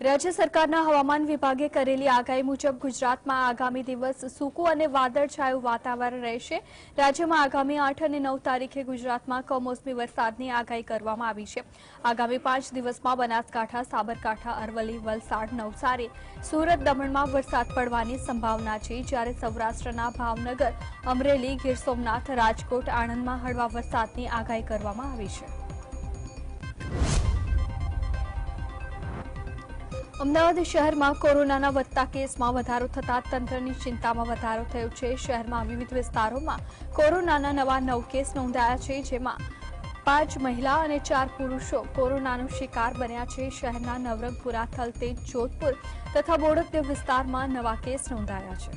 રાજ્ય સરકારના હવામાન વિભાગે કરેલી આગાહી મુજબ ગુજરાતમાં આગામી દિવસ સૂકું અને વાદળછાયું વાતાવરણ રહેશે। રાજ્યમાં આગામી 8 અને 9 તારીખે ગુજરાતમાં કમોસમી વરસાદની આગાહી કરવામાં આવી છે। આગામી 5 દિવસમાં બનાસકાંઠા, સાબરકાંઠા, અરવલ્લી, વલસાડ, નવસારી, સુરત, દમણમાં વરસાદ પડવાની સંભાવના છે, જ્યારે સૌરાષ્ટ્રના ભાવનગર, અમરેલી, ગીર સોમનાથ, રાજકોટ, આણંદમાં હળવા વરસાદની આગાહી કરવામાં આવી છે। અમદાવાદ શહેરમાં કોરોનાના વધતા કેસમાં વધારો થતા તંત્રની ચિંતામાં વધારો થયો છે। શહેરમાં વિવિધ વિસ્તારોમાં કોરોનાના નવા 9 કેસ નોંધાયા છે, જેમાં 5 મહિલા અને 4 પુરુષો કોરોનાનો શિકાર બન્યા છે। શહેરના નવરંગપુરા, થલતેજ, જોધપુર તથા બોડકદેવ વિસ્તારમાં નવા કેસ નોંધાયા છે।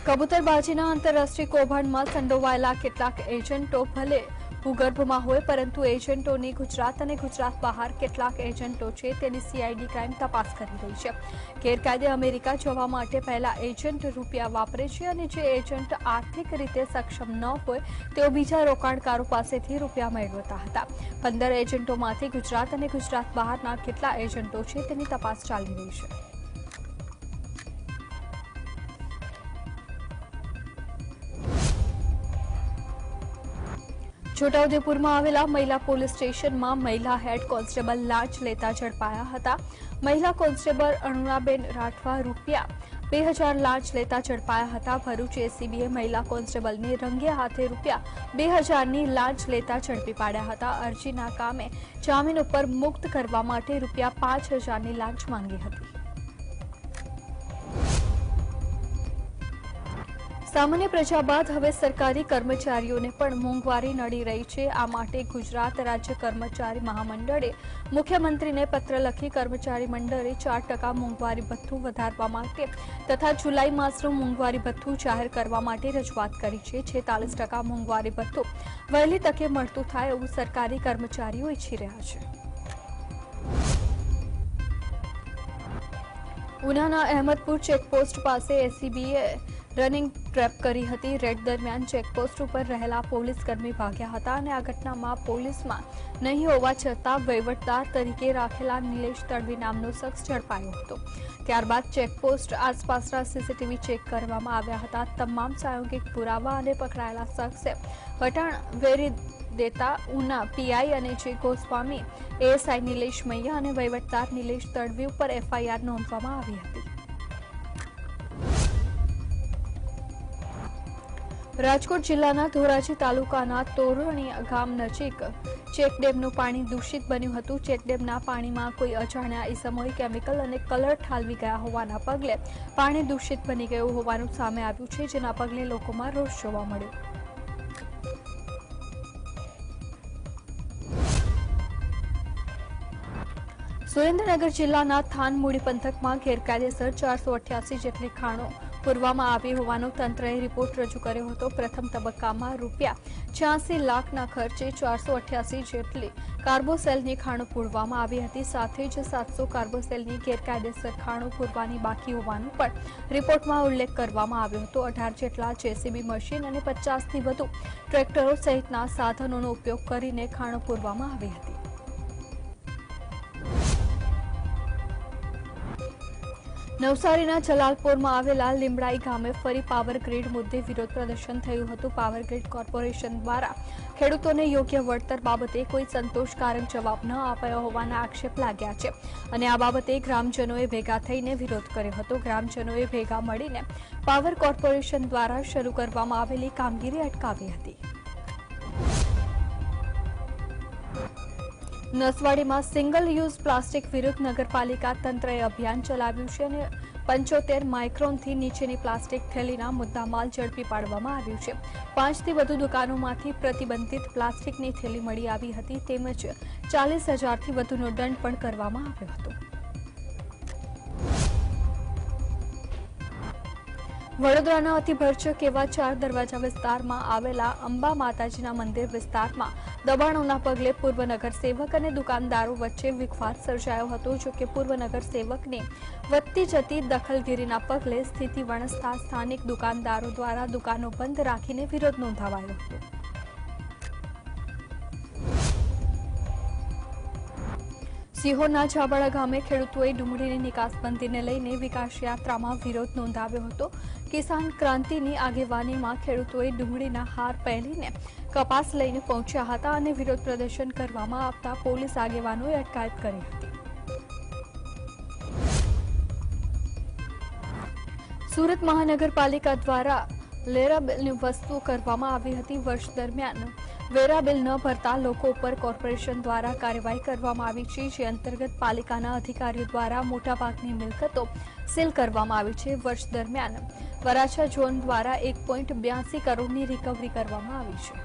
કબૂતરબાજીના આંતરરાષ્ટ્રીય કૌભાંડમાં સંડોવાયેલા કેટલાક એજન્ટો ભલે ભૂગર્ભમાં હોય, પરંતુ એજન્ટોની ગુજરાત અને ગુજરાત બહાર કેટલાક એજન્ટો છે તેની સીઆઈડી ક્રાઇમ તપાસ કરી રહી છે। ગેરકાયદે અમેરિકા જવા માટે પહેલા એજન્ટ રૂપિયા વાપરે છે અને જે એજન્ટ આર્થિક રીતે સક્ષમ ન હોય તેઓ બીજા રોકાણકારો પાસેથી રૂપિયા મેળવતા હતા। 15 એજન્ટોમાંથી ગુજરાત અને ગુજરાત બહારના કેટલા એજન્ટો છે તેની તપાસ ચાલી રહી છે। છોટાઉદેપુરમાં આવેલા મહિલા પોલીસ સ્ટેશનમાં મહિલા હેડ કોન્સ્ટેબલ લાંચ લેતા ઝડપાયા હતા। મહિલા કોન્સ્ટેબલ અરુણાબેન રાઠવા રૂપિયા 2000 લાંચ લેતા ઝડપાયા હતા। ભરૂચ એસીબીએ મહિલા કોન્સ્ટેબલને રંગે હાથે રૂપિયા 2000ની લાંચ લેતા ઝડપી પાડ્યા હતા। અરજીના કામે જામીન ઉપર મુક્ત કરવા માટે રૂપિયા 5000ની લાંચ માંગી હતી। સામાન્ય પ્રજા બાદ હવે સરકારી કર્મચારીઓને પણ મોંઘવારી નડી રહી છે। આ માટે ગુજરાત રાજ્ય કર્મચારી મહામંડળે મુખ્યમંત્રીને પત્ર લખી કર્મચારી મંડળે 4% મોંઘવારી ભથ્થું વધારવા માટે તથા જુલાઈ માસનું મોંઘવારી ભથ્થું જાહેર કરવા માટે રજૂઆત કરી છે। 46% મોંઘવારી ભથ્થું વહેલી તકે મળતું થાય એવું સરકારી કર્મચારીઓ ઈચ્છી રહ્યા છે। ઉનાના અહેમદપુર ચેકપોસ્ટ પાસે એસીબીએ રનિંગ ટ્રેપ કરી હતી। રેડ દરમિયાન ચેકપોસ્ટ ઉપર રહેલા પોલીસકર્મી ભાગ્યા હતા અને આ ઘટનામાં પોલીસમાં નહીં હોવા છતાં વહીવટદાર તરીકે રાખેલા નિલેશ તડવી નામનો શખ્સ ઝડપાયો હતો। ત્યારબાદ ચેકપોસ્ટ આસપાસના સીસીટીવી ચેક કરવામાં આવ્યા હતા। તમામ પ્રાયોગિક પુરાવા અને પકડાયેલા શખ્સે વટાણ વેરી દેતા ઉના પીઆઈ અને જે ગોસ્વામી, એએસઆઈ નિલેશ મૈયા અને વહીવટદાર નિલેશ તડવી ઉપર એફઆઈઆર નોંધવામાં આવી હતી। રાજકોટ જિલ્લાના ધોરાજી તાલુકાના તોરણી ગામ નજીક ચેકડેમનું પાણી દૂષિત બન્યું હતું। ચેકડેમના પાણીમાં કોઈ અજાણ્યા ઈસમોએ કેમિકલ અને કલર ઠાલવી ગયા હોવાના પગલે પાણી દૂષિત બની ગયું હોવાનું સામે આવ્યું છે, જેના પગલે લોકોમાં રોષ જોવા મળ્યો। સુરેન્દ્રનગર જિલ્લાના થાનમુડી પંથકમાં ગેરકાયદેસર 488 જેટલી ખાણો પૂરવામાં આવી હોવાનો તંત્રએ રિપોર્ટ રજૂ કર્યો હતો। પ્રથમ તબક્કામાં રૂપિયા 86 લાખના ખર્ચે 488 જેટલી કાર્બોસેલની ખાણો પૂરવામાં આવી હતી। સાથે જ 700 કાર્બોસેલની ગેરકાયદેસર ખાણો પૂરવાની બાકી હોવાનો પણ રિપોર્ટમાં ઉલ્લેખ કરવામાં આવ્યો હતો। 18 જેટલા જેસીબી મશીન અને 50થી વધુ ટ્રેક્ટરો સહિતના સાધનોનો ઉપયોગ કરીને ખાણો પૂરવામાં આવી હતી। નવસારીના જલાલપોરમાં આવેલા લીમડાઈ ગામે ફરી પાવર ગ્રીડ મુદ્દે વિરોધ પ્રદર્શન થયું હતું। પાવર ગ્રીડ કોર્પોરેશન દ્વારા ખેડૂતોને યોગ્ય વળતર બાબતે કોઈ સંતોષકારક જવાબ ન અપાયો હોવાના આક્ષેપ લાગ્યા છે અને આ બાબતે ગ્રામજનોએ ભેગા થઈને વિરોધ કર્યો હતો। ગ્રામજનોએ ભેગા મળીને પાવર કોર્પોરેશન દ્વારા શરૂ કરવામાં આવેલી કામગીરી અટકાવી હતી। નસવાડીમાં સિંગલ યુઝ પ્લાસ્ટિક વિરુદ્ધ નગરપાલિકા તંત્રએ અભિયાન ચલાવ્યું છે અને 75 માઇક્રોનથી નીચેની પ્લાસ્ટિક થેલીના મુદ્દામાલ ઝડપી પાડવામાં આવ્યું છે। 5થી વધુ દુકાનોમાંથી પ્રતિબંધિત પ્લાસ્ટિકની થેલી મળી આવી હતી, તેમજ 40,000થી વધુનો દંડ પણ કરવામાં આવ્યો હતો। વડોદરાના અતિભરચક એવા 4 દરવાજા વિસ્તારમાં આવેલા અંબા માતાજીના મંદિર વિસ્તારમાં દબાણોના પગલે પૂર્વ નગરસેવક અને દુકાનદારો વચ્ચે વિખવાદ સર્જાયો હતો। જોકે પૂર્વ નગરસેવકની વધતી જતી દખલગીરીના પગલે સ્થિતિ વણસતા સ્થાનિક દુકાનદારો દ્વારા દુકાનો બંધ રાખીને વિરોધ નોંધાવાયો હતો। સિહોરના છાબડા ગામે ખેડૂતોએ ડુંગળીની નિકાસબંધીને લઈને વિકાસ યાત્રામાં વિરોધ નોંધાવ્યો હતો. કિસાન ક્રાંતિની આગેવાનીમાં ખેડૂતોએ ડુંગળીના હાર પહેરીને કપાસ લઈને પહોંચ્યા હતા અને વિરોધ પ્રદર્શન કરવામાં આવતા પોલીસ આગેવાનોએ અટકાયત કરી હતી. સુરત મહાનગરપાલિકા દ્વારા વેરાબિલની વસૂલ કરવામાં આવી હતી. વર્ષ દરમિયાન વેરાબિલ ન ભરતા લોકો ઉપર કોર્પોરેશન દ્વારા કાર્યવાહી કરવામાં આવી છે, જે અંતર્ગત પાલિકાના અધિકારીઓ દ્વારા મોટાભાગની મિલકતો સીલ કરવામાં આવી છે. વર્ષ દરમિયાન વરાછા ઝોન દ્વારા 1.82 કરોડની રિકવરી કરવામાં આવી છે.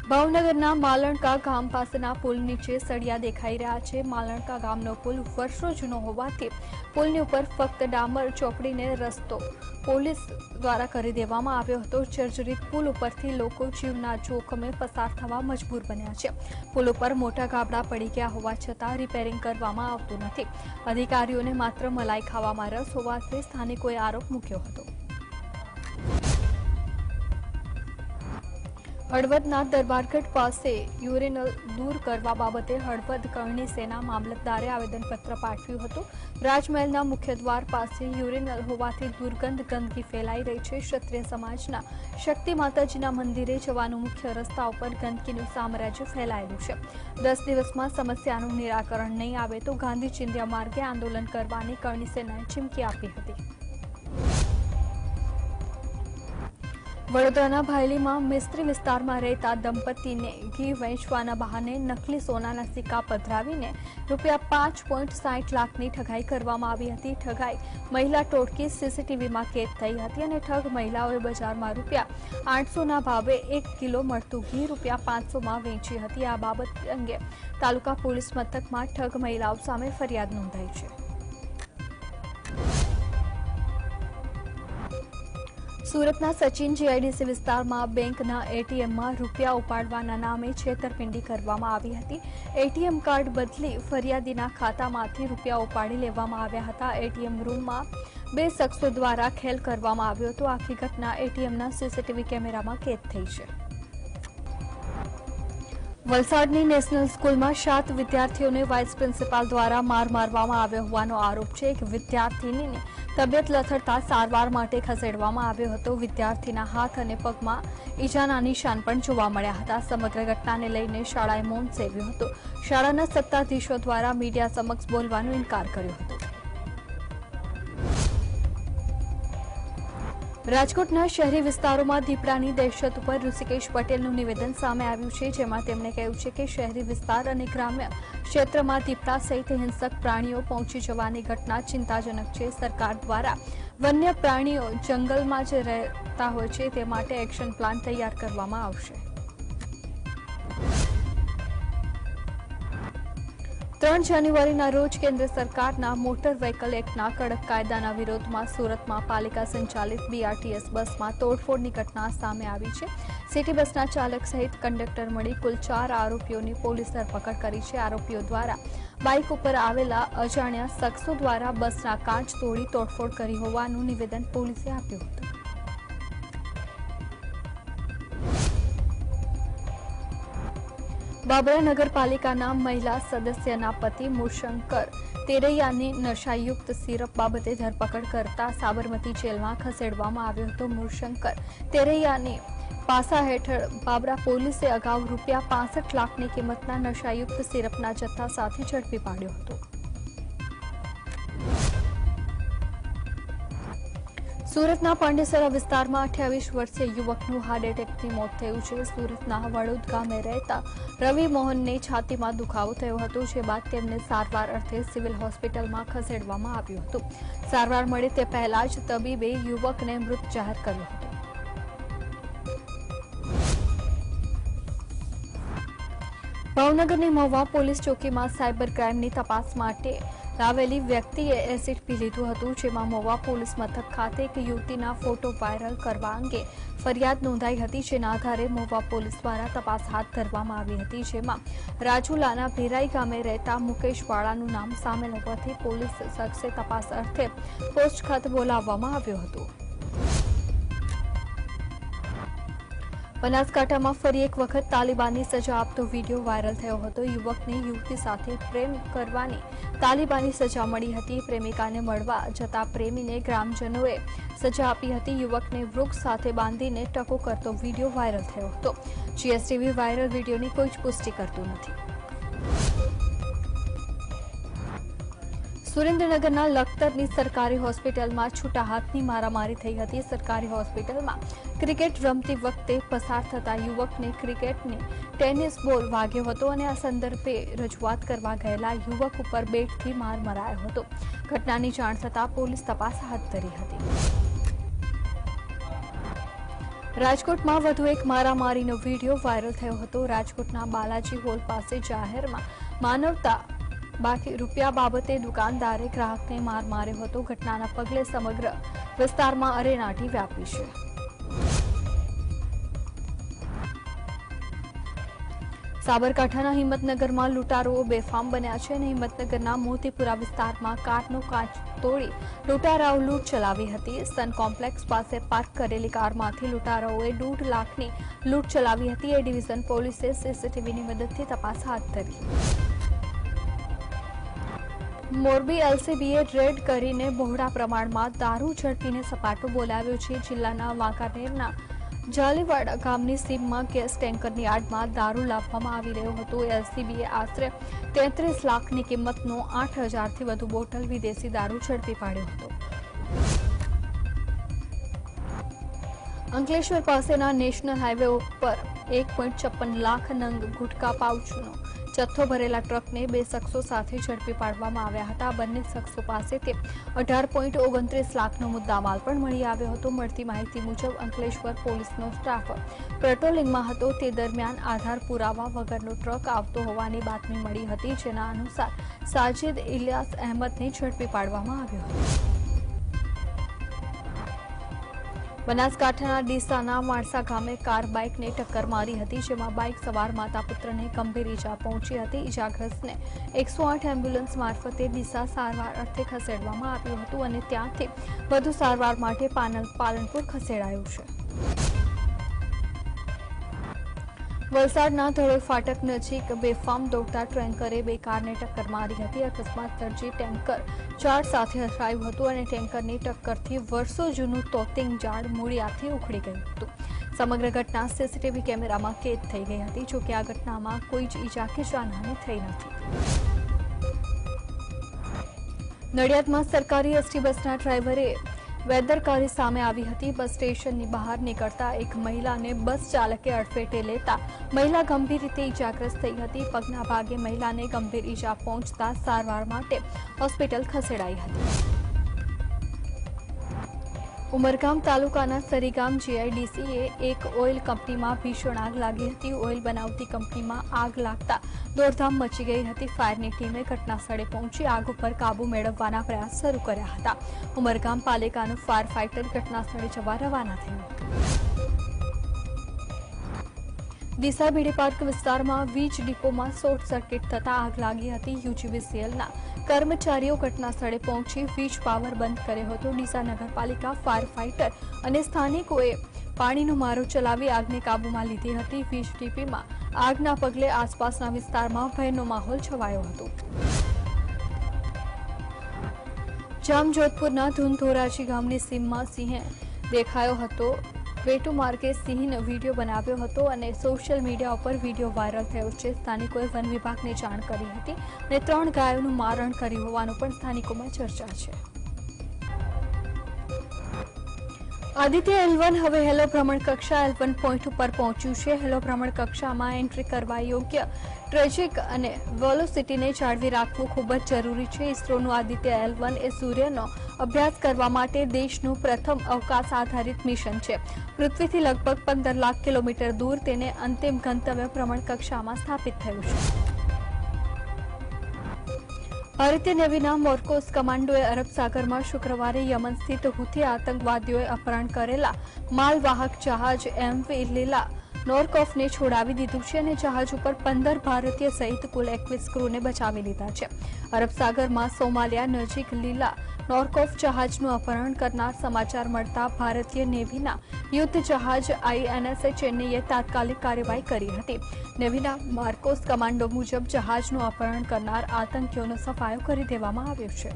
ભાવનગરના માલણકા ગામ પાસેના પુલ નીચે સળિયા દેખાઈ રહ્યા છે. માલણકા ગામનો પુલ વર્ષો જૂનો હોવાથી પુલની ઉપર ફક્ત ડામર ચોપડીને રસ્તો પોલીસ દ્વારા કરી દેવામાં આવ્યો હતો. જર્જરિત પુલ ઉપરથી લોકો જીવના જોખમે પસાર થવા મજબૂર બન્યા છે. પુલ ઉપર મોટા ગાબડા પડી ગયા હોવા છતાં રિપેરિંગ કરવામાં આવતું નથી. અધિકારીઓને માત્ર મલાઈ ખાવામાં રસ હોવાથી સ્થાનિકોએ આરોપ મૂક્યો હતો. હળવદના દરબારગઢ પાસે યુરેનલ દૂર કરવા બાબતે હળવદ કરણી સેના મામલતદારે આવેદનપત્ર પાઠવ્યું હતું. રાજમહેલના મુખ્ય દ્વાર પાસે યુરેનલ હોવાથી દુર્ગંધ ગંદકી ફેલાઈ રહી છે. ક્ષત્રિય સમાજના શક્તિ માતાજીના મંદિરે જવાનું મુખ્ય રસ્તા ઉપર ગંદકીનું સામ્રાજ્ય ફેલાયેલું છે. 10 દિવસમાં સમસ્યાનું નિરાકરણ નહીં આવે તો ગાંધી ચિંધ્યા માર્ગે આંદોલન કરવાની કરણી સેનાએ ચીમકી આપી હતી. વડોદરાના ભાયલીમાં મિસ્ત્રી વિસ્તારમાં રહેતા દંપતીને ઘી વેચવાના બહાને નકલી સોનાના સિક્કા પધરાવીને ₹5.60 લાખની ઠગાઈ કરવામાં આવી હતી. ઠગાઈ મહિલા ટોળકી સીસીટીવીમાં કેદ થઈ હતી અને ઠગ મહિલાઓએ બજારમાં ₹800ના ભાવે 1 કિલો મળતું ઘી ₹500માં વેચી હતી. આ બાબત અંગે તાલુકા પોલીસ મથકમાં ઠગ મહિલાઓ સામે ફરિયાદ નોંધાઈ છે. સુરતના સચિન જીઆઈડીસી વિસ્તારમાં બેંકના એટીએમમાં રૂપિયા ઉપાડવાના નામે છેતરપિંડી કરવામાં આવી હતી. એટીએમ કાર્ડ બદલી ફરિયાદીના ખાતામાંથી રૂપિયા ઉપાડી લેવામાં આવ્યા હતા. એટીએમ રૂમમાં 2 શખ્સો દ્વારા ખેલ કરવામાં આવ્યો હતો. આખી ઘટના એટીએમના સીસીટીવી કેમેરામાં કેદ થઈ છે. વલસાડની નેશનલ સ્કૂલમાં 7 વિદ્યાર્થીઓને વાઇસ પ્રિન્સિપાલ દ્વારા મારવામાં આવ્યો હોવાનો આરોપ છે. એક વિદ્યાર્થીનીની તબિયત લથડતા સારવાર માટે ખસેડવામાં આવ્યો હતો. વિદ્યાર્થીના હાથ અને પગમાં ઈજાના નિશાન પણ જોવા મળ્યા હતા. સમગ્ર ઘટનાને લઈને શાળાએ મૌન સેવ્યું હતું. શાળાના સત્તાધીશો દ્વારા મીડિયા સમક્ષ બોલવાનો ઇનકાર કર્યો હતો. રાજકોટના શહેરી વિસ્તારોમાં દીપડાની દહેશત ઉપર ઋષિકેશ પટેલનું નિવેદન સામે આવ્યું છે, જેમાં તેમણે કહ્યું છે કે શહેરી વિસ્તાર અને ગ્રામ્ય ક્ષેત્રમાં દીપડા સહિત હિંસક પ્રાણીઓ પહોંચી જવાની ઘટના ચિંતાજનક છે. સરકાર દ્વારા વન્ય પ્રાણીઓ જંગલમાં જ રહેતા હોય છે તે માટે એક્શન પ્લાન તૈયાર કરવામાં આવશે. 3 જાન્યુઆરીના રોજ કેન્દ્ર સરકારના મોટર વ્હીકલ એક્ટના કડક કાયદાના વિરોધમાં સુરતમાં પાલિકા સંચાલિત બીઆરટીએસ બસમાં તોડફોડની ઘટના સામે આવી છે. સિટી બસના ચાલક સહિત કંડક્ટર મળી કુલ 4 આરોપીઓની પોલીસ ધરપકડ કરી છે. આરોપીઓ દ્વારા બાઇક ઉપર આવેલા અજાણ્યા શખ્સો દ્વારા બસના કાચ તોડી તોડફોડ કરી હોવાનું નિવેદન પોલીસે આપ્યું હતું. બાબરા નગરપાલિકાના મહિલા સદસ્યના પતિ મૂળશંકર તેરૈયાની નશાયુક્ત સિરપ બાબતે ધરપકડ કરતા સાબરમતી જેલમાં ખસેડવામાં આવ્યો હતો. મૂળશંકર તેરૈયાની પાસા હેઠળ બાબરા પોલીસે અગાઉ ₹65 લાખની કિંમતના નશાયુક્ત સિરપના જથ્થા સાથે ઝડપી પાડ્યો હતો. સુરતના પાંડેસરા વિસ્તારમાં 28 વર્ષીય યુવકનું હાર્ટ એટેકથી મોત થયું છે. સુરતના વડોદ ગામે રહેતા રવિ મોહનને છાતીમાં દુખાવો થયો હતો, જે બાદ તેમને સારવાર અર્થે સિવિલ હોસ્પિટલમાં ખસેડવામાં આવ્યું હતું. સારવાર મળે તે પહેલા જ તબીબે યુવકને મૃત જાહેર કર્યો હતો. ભાવનગરની મહુવા પોલીસ ચોકીમાં સાયબર ક્રાઇમની તપાસ માટે લાવેલી વ્યક્તિએ એસિડ પી લીધું હતું, જેમાં મહુવા પોલીસ મથક ખાતે એક યુવતીના ફોટો વાયરલ કરવા અંગે ફરિયાદ નોંધાઈ હતી. જેના આધારે મહુવા પોલીસ દ્વારા તપાસ હાથ ધરવામાં આવી હતી, જેમાં રાજુલાના ભેરાઈ ગામે રહેતા મુકેશ વાળાનું નામ સામેલ હોવાથી પોલીસ શખ્સે તપાસ અર્થે પોસ્ટ ખાતે બોલાવવામાં આવ્યો હતો. બનાસકાંઠામાં ફરી એક વખત તાલિબાનની સજા આપતો વિડીયો વાયરલ થયો હતો। યુવકને યુવતી સાથે પ્રેમ કરવાની તાલિબાની સજા મળી હતી। પ્રેમિકાને મળવા જતા પ્રેમીને ગ્રામજનોએ સજા આપી હતી। યુવકને વૃક્ષ સાથે બાંધીને ટકો કરતો વિડીયો વાયરલ થયો હતો। જીએસટીવી વાયરલ વિડીયોની કોઈ જ પુષ્ટિ કરતું નથી। સુરેન્દ્રનગરના લખતરની સરકારી હોસ્પિટલમાં છૂટા હાથની મારામારી થઈ હતી। સરકારી હોસ્પિટલમાં ક્રિકેટ રમતી વખતે પસાર થતા યુવકને ક્રિકેટની ટેનિસ બોલ વાગ્યો હતો અને આ સંદર્ભે રજૂઆત કરવા ગયેલા યુવક ઉપર બેટથી માર મરાયો હતો। ઘટનાની જાણ થતાં પોલીસ તપાસ હાથ ધરી હતી। રાજકોટમાં વધુ એક મારામારીનો વિડીયો વાયરલ થયો હતો। રાજકોટના બાલાજી હોલ પાસે જાહેરમાં માનવતા બાકી રૂપિયા બાબતે દુકાનદારે ગ્રાહકને માર માર્યો હતો। ઘટનાના પગલે સમગ્ર વિસ્તારમાં અરેનાટી વ્યાપી છે। સાબરકાંઠાના હિંમતનગરમાં લૂંટારુઓ બેફામ બન્યા છે અને હિંમતનગરના મોતીપુરા વિસ્તારમાં કારનો કાચ તોડી લૂંટારાઓ લૂંટ ચલાવી હતી। સન કોમ્પ્લેક્સ પાસે પાર્ક કરેલી કારમાંથી લૂંટારાઓએ 1.5 લાખની લૂંટ ચલાવી હતી। એ ડિવિઝન પોલીસે સીસીટીવીની મદદથી તપાસ હાથ ધરી। મોરબી એલસીબીએ રેડ કરીને બહોળા પ્રમાણમાં દારૂ ઝડપીને સપાટો બોલાવ્યો છે। જિલ્લાના વાંકાનેરના જાલીવાડા ગામની સીમમાં ગેસ ટેન્કરની આડમાં દારૂ લાવવામાં આવી રહ્યો હતો। એલસીબીએ આશરે 33 લાખની કિંમતનો 8,000થી વધુ બોટલ વિદેશી દારૂ ઝડપી પાડ્યો હતો। અંકલેશ્વર પાસેના નેશનલ હાઈવે ઉપર 1.56 લાખ નંગ ગુટકા પાઉચનો જથ્થો ભરેલા ટ્રકને 2 શખ્સો સાથે ઝડપી પાડવામાં આવ્યા હતા। બંને શખ્સો પાસેથી 18.29 લાખનો મુદ્દામાલ પણ મળી આવ્યો હતો। મળતી માહિતી મુજબ અંકલેશ્વર પોલીસનો સ્ટાફ પેટ્રોલિંગમાં હતો તે દરમિયાન આધાર પુરાવા વગરનો ટ્રક આવતો હોવાની બાતમી મળી હતી, જેના અનુસાર સાજિદ ઇલિયાસ અહેમદને ઝડપી પાડવામાં આવ્યો હતો। બનાસકાંઠાના ડીસાના માણસા ગામે કાર બાઇકને ટક્કર મારી હતી, જેમાં બાઇક સવાર માતા પુત્રને ગંભીર ઈજા પહોંચી હતી। ઈજાગ્રસ્તને 108 એમ્બ્યુલન્સ મારફતે ડીસા સારવાર અર્થે ખસેડવામાં આવ્યું હતું અને ત્યાંથી વધુ સારવાર માટે પાલનપુર ખસેડાયું છે। વલસાડના ધોળોઈ ફાટક નજીક બેફામ દોડતા ટેન્કરે 2 કારને ટક્કર મારી હતી। અકસ્માત સર્જી ટેન્કર ઝાડ સાથે અથડાયું હતું અને ટેન્કરની ટક્કરથી વર્ષો જૂનું તોતિંગ ઝાડ મૂળિયાથી ઉખડી ગયું હતું। સમગ્ર ઘટના સીસીટીવી કેમેરામાં કેદ થઈ ગઈ હતી। જોકે આ ઘટનામાં કોઈ જ ઈજા કે જાનહાનિ થઈ નથી। નડિયાદમાં સરકારી એસટી બસના ડ્રાઈવરે બેદરકારી સામે આવી હતી। બસ સ્ટેશનની બહાર નીકળતા એક મહિલાને બસ ચાલકે અડફેટે લેતા મહિલા ગંભીર રીતે ઈજાગ્રસ્ત થઈ હતી। પગના ભાગે મહિલાને ગંભીર ઈજા પહોંચતા સારવાર માટે હોસ્પિટલ ખસેડાઈ હતી। ઉમરગામ તાલુકાના સરીગામ જીઆઈડીસીએ એક ઓઇલ કંપનીમાં ભીષણ આગ લાગી હતી। ઓઇલ બનાવતી કંપનીમાં આગ લાગતા દોડધામ મચી ગઈ હતી। ફાયરની ટીમે ઘટના સ્થળે પહોંચી આગ ઉપર કાબુ મેળવવાના પ્રયાસ શરૂ કર્યા હતા। ઉમરગામ પાલિકાનું ફાયર ફાઇટર ઘટના સ્થળે જવા રવાના થયું હતું। ડીસા બીડી પાર્ક વિસ્તારમાં વીજ ડિપોમાં શોર્ટ સર્કિટ થતા આગ લાગી હતી। યુજીવીસીએલના કર્મચારીઓ ઘટના સ્થળે પહોંચી વીજ પાવર બંધ કર્યો હતો। ડીસા નગરપાલિકા, ફાયર ફાઇટર અને સ્થાનિકોએ પાણીનો મારો ચલાવી આગને કાબૂમાં લીધી હતી। વીજ ડીપીમાં આગના પગલે આસપાસના વિસ્તારમાં ભયનો માહોલ છવાયો હતો। જામજોધપુરના ધુંધોરાજી ગામની સીમમાં સિંહ દેખાયો હતો। વેટુ માર્ગે સિંહનો વિડીયો બનાવ્યો હતો અને સોશિયલ મીડિયા ઉપર વિડીયો વાયરલ થયો છે। સ્થાનિકોએ વન વિભાગને જાણ કરી હતી અને 3 ગાયોનું મારણ કર્યું હોવાનું પણ સ્થાનિકોમાં ચર્ચા છે। આદિત્ય L1 હવે હેલો ભ્રમણ કક્ષા L1 પોઈન્ટ ઉપર પહોંચ્યું છે। હેલો ભ્રમણ કક્ષામાં એન્ટ્રી કરવા યોગ્ય ટ્રેજેક અને વેલોસિટીને જાળવી રાખવું ખૂબ જ જરૂરી છે। ઇસરોનું આદિત્ય L1 એ સૂર્યનો અભ્યાસ કરવા માટે દેશનું પ્રથમ અવકાશ આધારિત મિશન છે। પૃથ્વીથી લગભગ 15 લાખ કિલોમીટર દૂર તેને અંતિમ ગંતવ્ય ભ્રમણ કક્ષામાં સ્થાપિત થયું છે। ભારતીય નેવીના મોર્કોસ કમાન્ડોએ અરબ સાગરમાં શુક્રવારે યમન સ્થિત હુથી આતંકવાદીઓએ અપહરણ કરેલા માલવાહક જહાજ MV લીલા નોરકોફને છોડાવી દીધું છે અને જહાજ ઉપર 15 ભારતીય સહિત કુલ 21 ક્રૂને બચાવી લીધા છે। અરબ સાગરમાં સોમાલિયા નજીક લીલા નોર્કોફ જહાજનું અપહરણ કરનાર સમાચાર મળતા ભારતીય નેવીના યુદ્ધ જહાજ INS ચેન્નઈએ તાત્કાલિક કાર્યવાહી કરી હતી. નેવીના માર્કોસ કમાન્ડો મુજબ જહાજનું અપહરણ કરનાર આતંકીઓનો સફાયો કરી દેવામાં આવ્યો છે.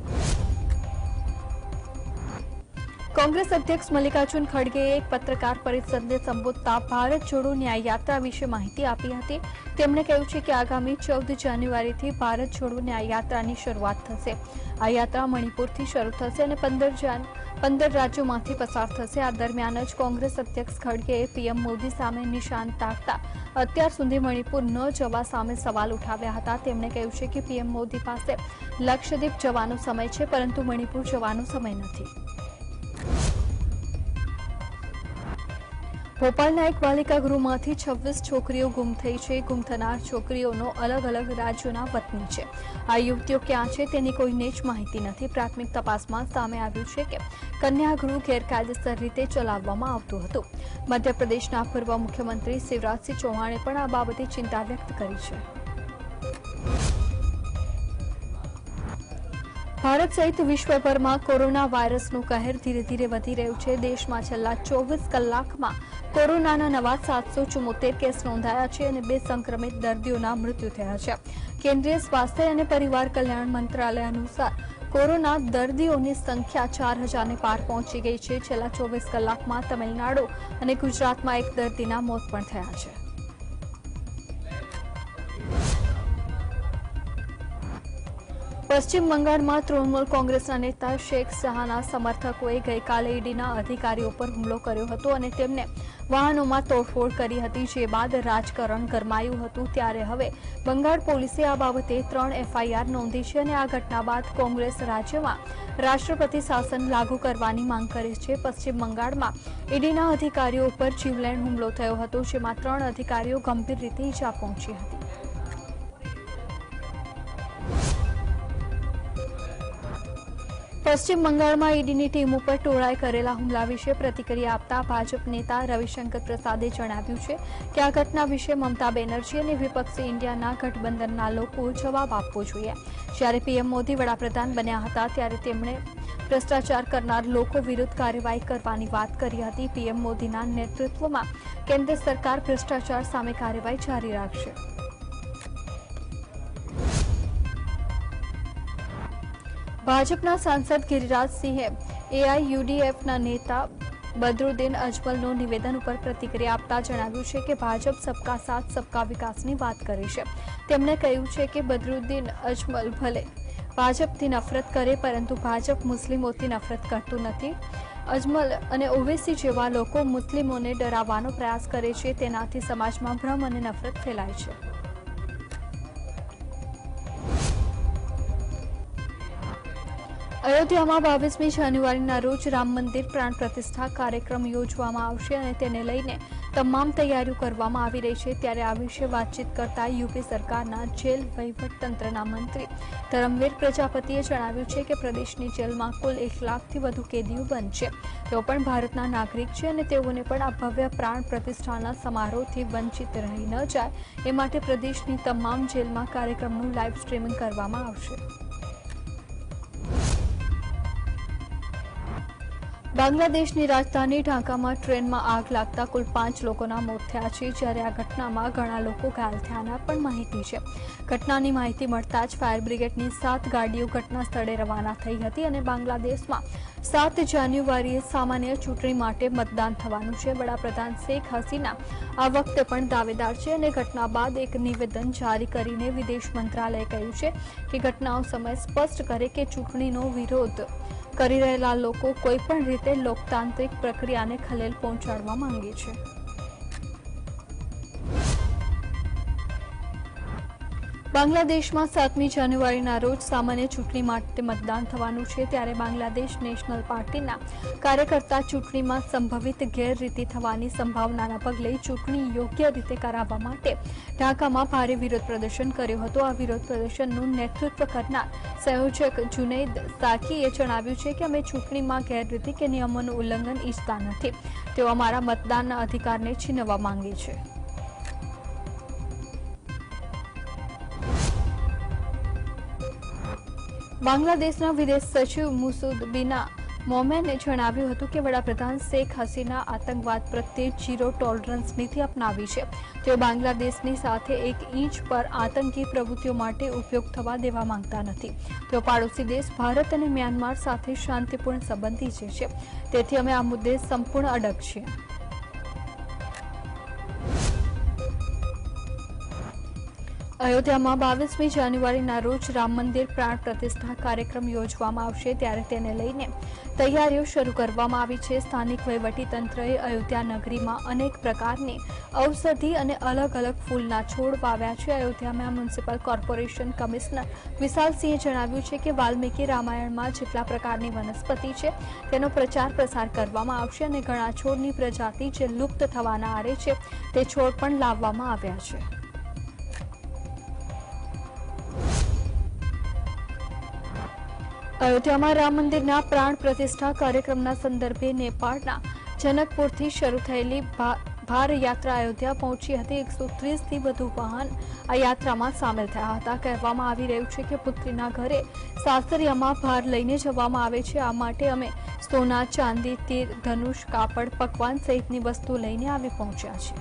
કોંગ્રેસ અધ્યક્ષ મલ્લિકાર્જુન ખડગેએ એક પત્રકાર પરિષદને સંબોધતા ભારત જોડો ન્યાય યાત્રા વિશે માહિતી આપી હતી. તેમણે કહ્યું છે કે આગામી 14 જાન્યુઆરીથી ભારત જોડો ન્યાય યાત્રાની શરૂઆત થશે. આ યાત્રા મણિપુરથી શરૂ થશે અને 15 રાજ્યોમાંથી પસાર થશે. આ દરમિયાન જ કોંગ્રેસ અધ્યક્ષ ખડગેએ પીએમ મોદી સામે નિશાન તાકતા અત્યાર સુધી મણિપુર ન જવા સામે સવાલ ઉઠાવ્યા હતા. તેમણે કહ્યું છે કે પીએમ મોદી પાસે લક્ષદ્વીપ જવાનો સમય છે, પરંતુ મણિપુર જવાનો સમય નથી. ભોપાલના એક બાલિકા ગૃહમાંથી 26 છોકરીઓ ગુમ થઈ છે. ગુમ થનાર છોકરીઓનો અલગ અલગ રાજ્યોના વતની છે. આ યુવતીઓ ક્યાં છે તેની કોઈને જ માહિતી નથી. પ્રાથમિક તપાસમાં સામે આવ્યું છે કે કન્યાગૃહ ગેરકાયદેસર રીતે ચલાવવામાં આવતું હતું. મધ્યપ્રદેશના પૂર્વ મુખ્યમંત્રી શિવરાજસિંહ ચૌહાણે પણ આ બાબતે ચિંતા વ્યક્ત કરી છે. ભારત સહિત વિશ્વભરમાં કોરોના વાયરસનું કહેર ધીરે ધીરે વધી રહ્યું છે. દેશમાં છેલ્લા 24 કલાકમાં કોરોનાના નવા 774 કેસ નોંધાયા છે અને 2 સંક્રમિત દર્દીઓના મૃત્યુ થયા છે. કેન્દ્રીય સ્વાસ્થ્ય અને પરિવાર કલ્યાણ મંત્રાલય અનુસાર કોરોના દર્દીઓની સંખ્યા 4000ને પાર પહોંચી ગઈ છે. છેલ્લા 24 કલાકમાં તમિલનાડુ અને ગુજરાતમાં એક દર્દીના મોત પણ થયા છે. પશ્ચિમ બંગાળમાં તૃણમૂલ કોંગ્રેસના નેતા શેખ શાહના સમર્થકોએ ગઈકાલે ઈડીના અધિકારીઓ પર હુમલો કર્યો હતો અને તેમને વાહનોમાં તોડફોડ કરી હતી. જે બાદ રાજકારણ ગરમાયું હતું. ત્યારે હવે બંગાળ પોલીસે આ બાબતે 3 FIR નોંધી છે અને આ ઘટના બાદ કોંગ્રેસ રાજ્યમાં રાષ્ટ્રપતિ શાસન લાગુ કરવાની માંગ કરે છે. પશ્ચિમ બંગાળમાં ઈડીના અધિકારીઓ પર જીવલેણ હુમલો થયો હતો, જેમાં 3 અધિકારીઓ ગંભીર રીતે ઈજા પહોંચી હતી. પશ્ચિમ બંગાળમાં ઈડીની ટીમ ઉપર ટોળાએ કરેલા હુમલા વિશે પ્રતિક્રિયા આપતા ભાજપ નેતા રવિશંકર પ્રસાદે જણાવ્યું છે કે આ ઘટના વિશે મમતા બેનર્જી અને વિપક્ષી ઇન્ડિયાના ગઠબંધનના લોકોએ જવાબ આપવો જોઈએ. જ્યારે પીએમ મોદી વડાપ્રધાન બન્યા હતા ત્યારે તેમણે ભ્રષ્ટાચાર કરનાર લોકો વિરુદ્ધ કાર્યવાહી કરવાની વાત કરી હતી. પીએમ મોદીના નેતૃત્વમાં કેન્દ્ર સરકાર ભ્રષ્ટાચાર સામે કાર્યવાહી જારી રાખશે. ભાજપના સાંસદ ગિરિરાજસિંહે AIUDFના નેતા બદરુદ્દીન અજમલનું નિવેદન ઉપર પ્રતિક્રિયા આપતા જણાવ્યું છે કે ભાજપ સબકા સાથ સબકા વિકાસની વાત કરે છે. તેમણે કહ્યું છે કે બદરુદ્દીન અજમલ ભલે ભાજપથી નફરત કરે, પરંતુ ભાજપ મુસ્લિમોથી નફરત કરતું નથી. અજમલ અને ઓવેસી જેવા લોકો મુસ્લિમોને ડરાવવાનો પ્રયાસ કરે છે. તેનાથી સમાજમાં ભ્રમ અને નફરત ફેલાય છે. અયોધ્યામાં 22મી જાન્યુઆરીના રોજ રામ મંદિર પ્રાણ પ્રતિષ્ઠા કાર્યક્રમ યોજવામાં આવશે અને તેને લઈને તમામ તૈયારીઓ કરવામાં આવી રહી છે. ત્યારે આ વિશે વાતચીત કરતા યુપી સરકારના જેલ વહીવટતંત્રના મંત્રી ધર્મવીર પ્રજાપતિએ જણાવ્યું છે કે પ્રદેશની જેલમાં કુલ 1 લાખથી વધુ કેદીઓ બંધ છે. તેઓ પણ ભારતના નાગરિક છે અને તેઓને પણ આ ભવ્ય પ્રાણ પ્રતિષ્ઠાના સમારોહથી વંચિત રહી ન જાય એ માટે પ્રદેશની તમામ જેલમાં કાર્યક્રમનું લાઇવ સ્ટ્રીમિંગ કરવામાં આવશે. બાંગ્લાદેશની રાજધાની ઢાકામાં ટ્રેનમાં આગ લાગતા કુલ 5 લોકોના મોત થયા છે. જ્યારે આ ઘટનામાં ઘણા લોકો ઘાયલ થયાના પણ માહિતી છે. ઘટનાની માહિતી મળતા જ ફાયર બ્રિગેડની 7 ગાડીઓ ઘટના સ્થળે રવાના થઈ હતી અને બાંગ્લાદેશમાં 7 જાન્યુઆરીએ સામાન્ય ચૂંટણી માટે મતદાન થવાનું છે. વડાપ્રધાન શેખ હસીના આ વખતે પણ દાવેદાર છે અને ઘટના બાદ એક નિવેદન જારી કરીને વિદેશ મંત્રાલયે કહ્યું છે કે ઘટનાઓ સમય સ્પષ્ટ કરે કે ચૂંટણીનો વિરોધ કરી રહેલા લોકો કોઈપણ રીતે લોકતાંત્રિક પ્રક્રિયાને ખલેલ પહોંચાડવા માંગે છે. બાંગ્લાદેશમાં 7મી જાન્યુઆરીના રોજ સામાન્ય ચૂંટણી માટે મતદાન થવાનું છે. ત્યારે બાંગ્લાદેશ નેશનલ પાર્ટીના કાર્યકર્તા ચૂંટણીમાં સંભવિત ગેરરીતિ થવાની સંભાવનાના પગલે ચૂંટણી યોગ્ય રીતે કરાવવા માટે ઢાકામાં ભારે વિરોધ પ્રદર્શન કર્યું હતું. આ વિરોધ પ્રદર્શનનું નેતૃત્વ કરનાર સંયોજક જુનૈદ સાકીએ જણાવ્યું છે કે અમે ચૂંટણીમાં ગેરરીતિ કે નિયમોનું ઉલ્લંઘન ઈચ્છતા નથી. તેઓ અમારા મતદાનના અધિકારને છીનવવા માંગે છે. બાંગ્લાદેશના વિદેશ સચિવ મુસુદ બિના મોમેને જણાવ્યું હતું કે વડાપ્રધાન શેખ હસીના આતંકવાદ પ્રત્યે ઝીરો ટોલરન્સ નીતિ અપનાવી છે. તેઓ બાંગ્લાદેશની સાથે 1 ઇંચ પર આતંકી પ્રવૃત્તિઓ માટે ઉપયોગ થવા દેવા માંગતા નથી. તેઓ પાડોશી દેશ ભારત અને મ્યાનમાર સાથે શાંતિપૂર્ણ સંબંધ ઈચ્છે છે. તેથી અમે આ મુદ્દે સંપૂર્ણ અડગ છીએ. અયોધ્યામાં 22મી જાન્યુઆરીના રોજ રામ મંદિર પ્રાણ પ્રતિષ્ઠા કાર્યક્રમ યોજવામાં આવશે, ત્યારે તેને લઈને તૈયારીઓ શરૂ કરવામાં આવી છે. સ્થાનિક વહીવટીતંત્રએ અયોધ્યા નગરીમાં અનેક પ્રકારની ઔષધિ અને અલગ અલગ ફૂલના છોડ વાવ્યા છે. અયોધ્યામાં મ્યુનિસિપલ કોર્પોરેશન કમિશનર વિશાલસિંહે જણાવ્યું છે કે વાલ્મીકી રામાયણમાં જેટલા પ્રકારની વનસ્પતિ છે તેનો પ્રચાર પ્રસાર કરવામાં આવશે અને ઘણા છોડની પ્રજાતિ જે લુપ્ત થવાના આરે છે તે છોડ પણ લાવવામાં આવ્યા છે. અયોધ્યામાં રામ મંદિરના પ્રાણ પ્રતિષ્ઠા કાર્યક્રમના સંદર્ભે નેપાળના જનકપુરથી શરૂ થયેલી ભાર યાત્રા અયોધ્યા પહોંચી હતી. 130થી વધુ વાહન આ યાત્રામાં સામેલ થયા હતા. કહેવામાં આવી રહ્યું છે કે પુત્રીના ઘરે સાસરિયામાં ભાર લઈને જવામાં આવે છે. આ માટે અમે સોના, ચાંદી, તીર, ધનુષ, કાપડ, પકવાન સહિતની વસ્તુ લઈને આવી પહોંચ્યા છીએ.